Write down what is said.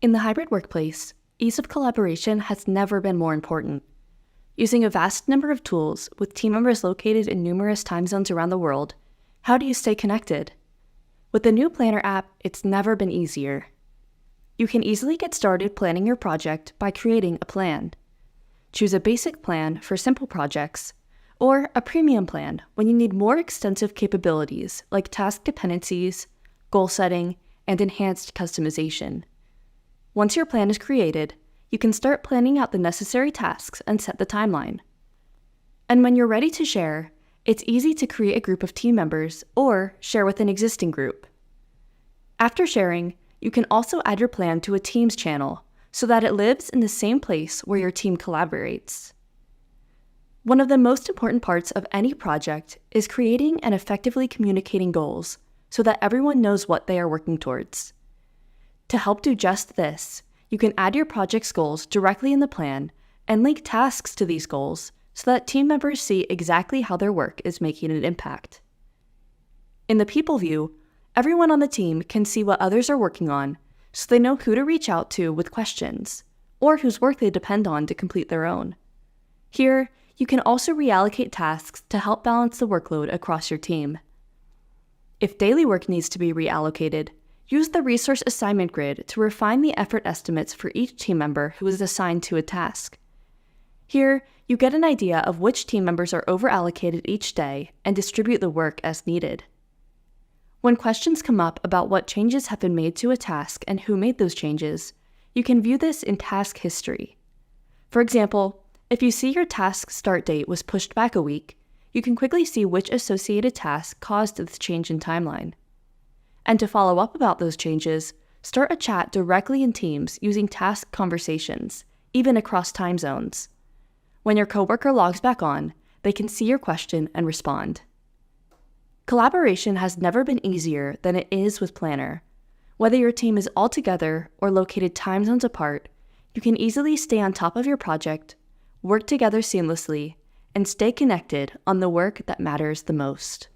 In the hybrid workplace, ease of collaboration has never been more important. Using a vast number of tools with team members located in numerous time zones around the world, how do you stay connected? With the new Planner app, it's never been easier. You can easily get started planning your project by creating a plan. Choose a basic plan for simple projects, or a premium plan when you need more extensive capabilities like task dependencies, goal setting, and enhanced customization. Once your plan is created, you can start planning out the necessary tasks and set the timeline. And when you're ready to share, it's easy to create a group of team members or share with an existing group. After sharing, you can also add your plan to a Teams channel so that it lives in the same place where your team collaborates. One of the most important parts of any project is creating and effectively communicating goals so that everyone knows what they are working towards. To help do just this, you can add your project's goals directly in the plan and link tasks to these goals so that team members see exactly how their work is making an impact. In the people view, everyone on the team can see what others are working on so they know who to reach out to with questions or whose work they depend on to complete their own. Here, you can also reallocate tasks to help balance the workload across your team. If daily work needs to be reallocated, use the resource assignment grid to refine the effort estimates for each team member who is assigned to a task. Here, you get an idea of which team members are overallocated each day and distribute the work as needed. When questions come up about what changes have been made to a task and who made those changes, you can view this in task history. For example, if you see your task start date was pushed back a week, you can quickly see which associated task caused this change in timeline. And to follow up about those changes, start a chat directly in Teams using task conversations, even across time zones. When your coworker logs back on, they can see your question and respond. Collaboration has never been easier than it is with Planner. Whether your team is all together or located time zones apart, you can easily stay on top of your project, work together seamlessly, and stay connected on the work that matters the most.